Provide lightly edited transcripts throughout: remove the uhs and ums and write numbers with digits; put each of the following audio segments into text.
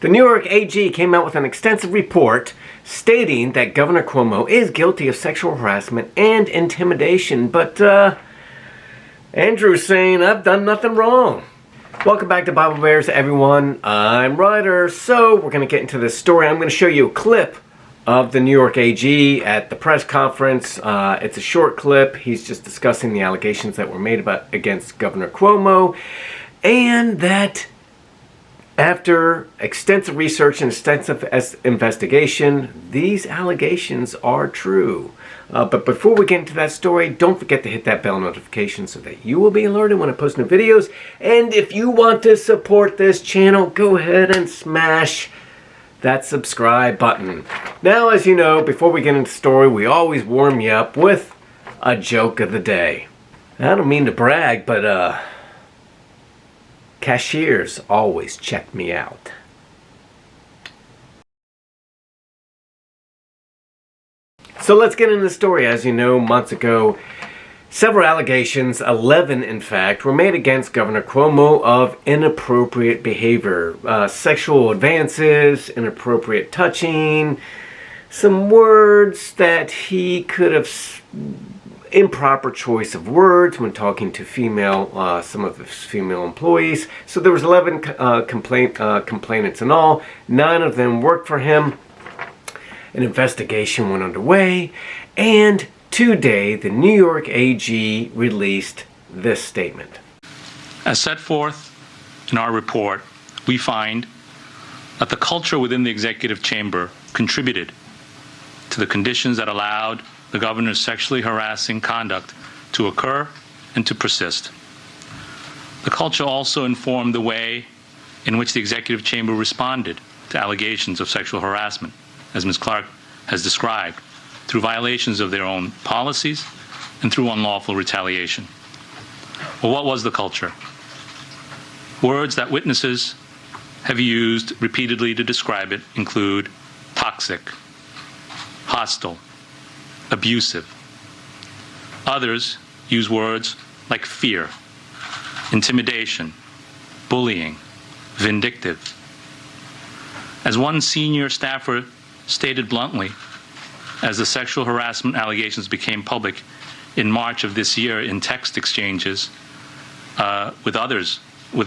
The New York AG came out with an extensive report stating that Governor Cuomo is guilty of sexual harassment and intimidation, but Andrew's saying I've done nothing wrong. Welcome back to Bible Bears, everyone. I'm Ryder. So we're going to get into this story. I'm going to show you a clip of the New York AG at the press conference. It's a short clip. He's just discussing the allegations that were made against Governor Cuomo, and that after extensive research and extensive investigation, these allegations are true. But before we get into that story, don't forget to hit that bell notification so that you will be alerted when I post new videos. And if you want to support this channel, go ahead and smash that subscribe button. Now, as you know, before we get into the story, we always warm you up with a joke of the day. I don't mean to brag, but cashiers always check me out. So let's get into the story. As you know, months ago, several allegations, 11 in fact, were made against Governor Cuomo of inappropriate behavior. Sexual advances, inappropriate touching, some words that he could have, improper choice of words when talking to some of his female employees. So there was 11 complainants in all. 9 of them worked for him. An investigation went underway, and today the New York AG released this statement. As set forth in our report, we find that the culture within the executive chamber contributed to the conditions that allowed the governor's sexually harassing conduct to occur and to persist. The culture also informed the way in which the executive chamber responded to allegations of sexual harassment, as Ms. Clark has described, through violations of their own policies and through unlawful retaliation. Well, what was the culture? Words that witnesses have used repeatedly to describe it include toxic, hostile, abusive. Others use words like fear, intimidation, bullying, vindictive. As one senior staffer stated bluntly, as the sexual harassment allegations became public in March of this year in text exchanges with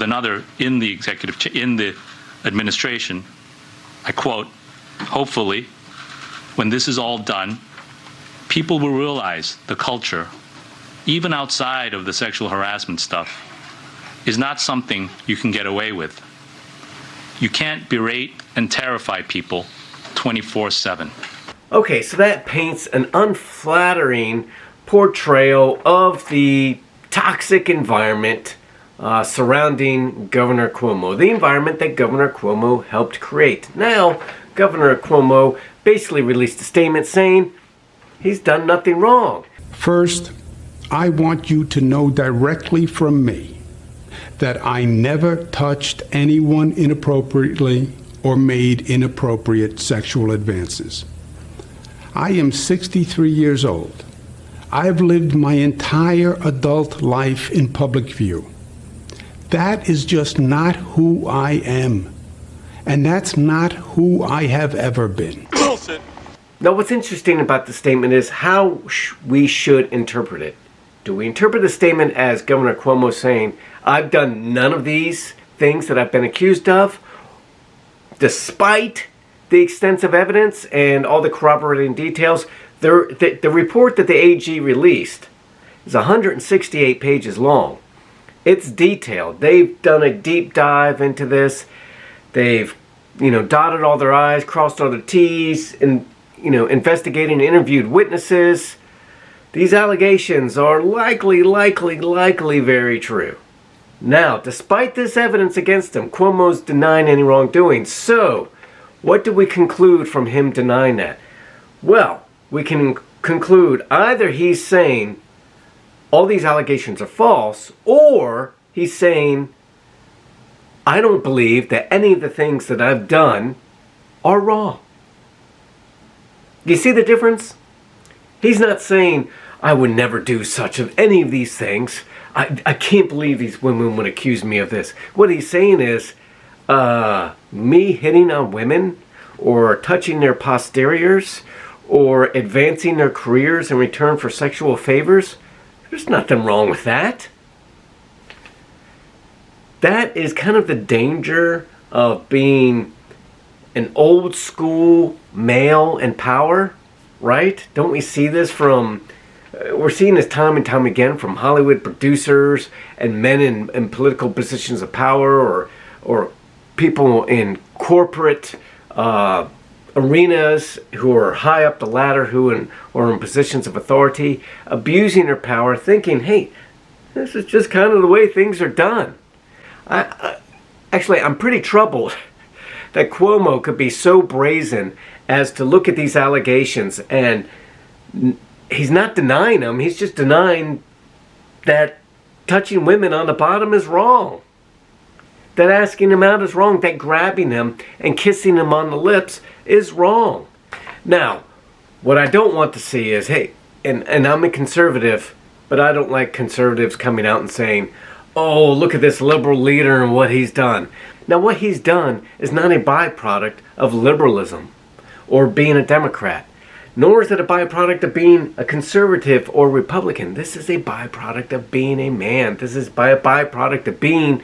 another in the administration, I quote, "Hopefully, when this is all done, people will realize the culture, even outside of the sexual harassment stuff, is not something you can get away with. You can't berate and terrify people 24/7. Okay, so that paints an unflattering portrayal of the toxic environment surrounding Governor Cuomo, the environment that Governor Cuomo helped create. Now, Governor Cuomo basically released a statement saying he's done nothing wrong. First, I want you to know directly from me that I never touched anyone inappropriately or made inappropriate sexual advances. I am 63 years old. I've lived my entire adult life in public view. That is just not who I am. And that's not who I have ever been. Now, what's interesting about the statement is how we should interpret it. Do we interpret the statement as Governor Cuomo saying, I've done none of these things that I've been accused of, despite the extensive evidence and all the corroborating details? The report that the AG released is 168 pages long. It's detailed. They've done a deep dive into this. They've, dotted all their I's, crossed all their T's, and, investigated and interviewed witnesses. These allegations are likely very true. Now, despite this evidence against him, Cuomo's denying any wrongdoing. So, what do we conclude from him denying that? Well, we can conclude either he's saying all these allegations are false, or he's saying, I don't believe that any of the things that I've done are wrong. Do you see the difference? He's not saying, I would never do such of any of these things. I can't believe these women would accuse me of this. What he's saying is, me hitting on women or touching their posteriors or advancing their careers in return for sexual favors, there's nothing wrong with that. That is kind of the danger of being an old school male in power, right? Don't we see this we're seeing this time and time again from Hollywood producers and men in political positions of power or people in corporate arenas who are high up the ladder or in positions of authority, abusing their power, thinking, hey, this is just kind of the way things are done. Actually, I'm pretty troubled that Cuomo could be so brazen as to look at these allegations, and he's not denying them. He's just denying that touching women on the bottom is wrong, that asking them out is wrong, that grabbing them and kissing them on the lips is wrong. Now, what I don't want to see is, hey, and I'm a conservative, but I don't like conservatives coming out and saying, oh, look at this liberal leader and what he's done. Now, what he's done is not a byproduct of liberalism or being a Democrat, nor is it a byproduct of being a conservative or Republican. This is a byproduct of being a man. This is a byproduct of being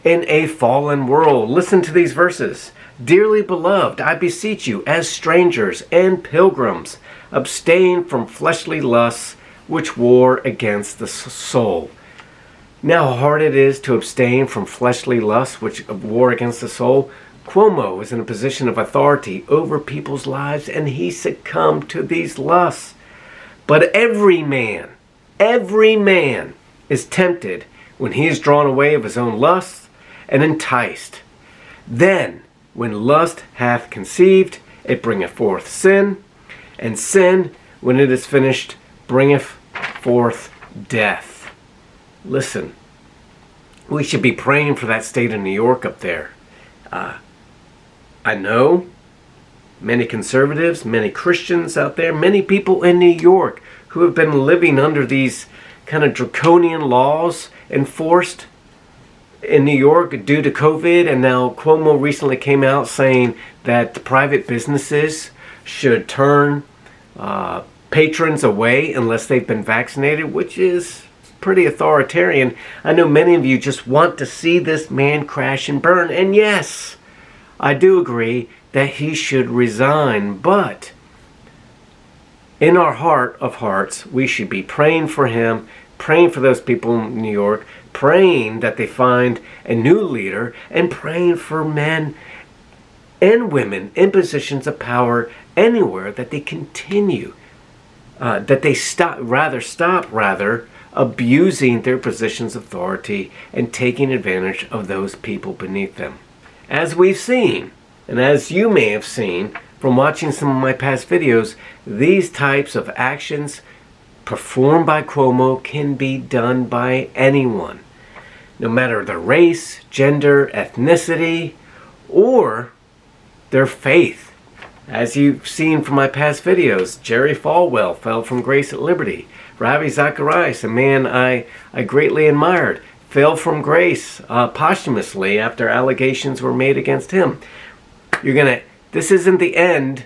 in a fallen world. Listen to these verses. Dearly beloved, I beseech you, as strangers and pilgrims, abstain from fleshly lusts which war against the soul. Now, how hard it is to abstain from fleshly lusts which war against the soul. Cuomo is in a position of authority over people's lives, and he succumbed to these lusts. But every man is tempted when he is drawn away of his own lusts and enticed. Then, when lust hath conceived, it bringeth forth sin, and sin, when it is finished, bringeth forth death. Listen, we should be praying for that state of New York up there. I know many conservatives, many Christians out there, many people in New York who have been living under these kind of draconian laws enforced in New York due to COVID. And now Cuomo recently came out saying that the private businesses should turn patrons away unless they've been vaccinated, which is pretty authoritarian. I know many of you just want to see this man crash and burn. And yes, I do agree that he should resign. But in our heart of hearts, we should be praying for him, praying for those people in New York, praying that they find a new leader, and praying for men and women in positions of power anywhere that they continue, that they stop abusing their positions of authority and taking advantage of those people beneath them. As we've seen, and as you may have seen from watching some of my past videos, these types of actions performed by Cuomo can be done by anyone, no matter their race, gender, ethnicity, or their faith. As you've seen from my past videos, Jerry Falwell fell from grace at Liberty. Ravi Zacharias, a man I greatly admired, fell from grace posthumously after allegations were made against him. This isn't the end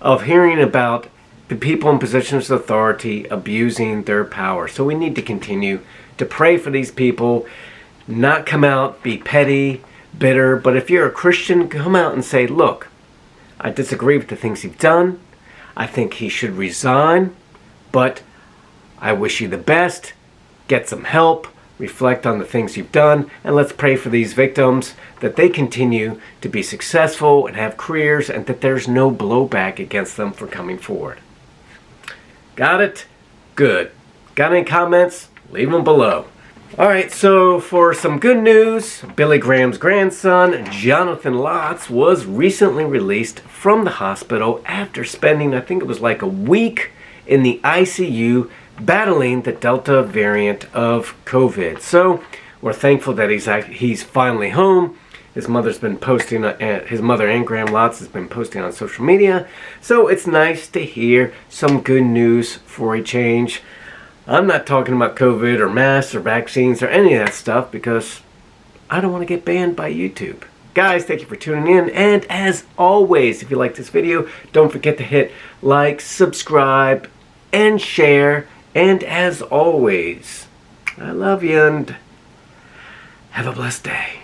of hearing about the people in positions of authority abusing their power. So we need to continue to pray for these people, not come out, be petty, bitter. But if you're a Christian, come out and say, look, I disagree with the things he's done. I think he should resign, but I wish you the best. Get some help. Reflect on the things you've done. And let's pray for these victims, that they continue to be successful and have careers, and that there's no blowback against them for coming forward. Got it? Good. Got any comments? Leave them below. Alright, so for some good news, Billy Graham's grandson, Jonathan Lotz, was recently released from the hospital after spending, I think it was like a week in the ICU battling the Delta variant of COVID. So we're thankful that he's finally home. His mother's been posting, his mother and Graham Lotz has been posting on social media. So it's nice to hear some good news for a change. I'm not talking about COVID or masks or vaccines or any of that stuff because I don't want to get banned by YouTube. Guys, thank you for tuning in, and as always, if you like this video, don't forget to hit like, subscribe, and share. And as always, I love you, and have a blessed day.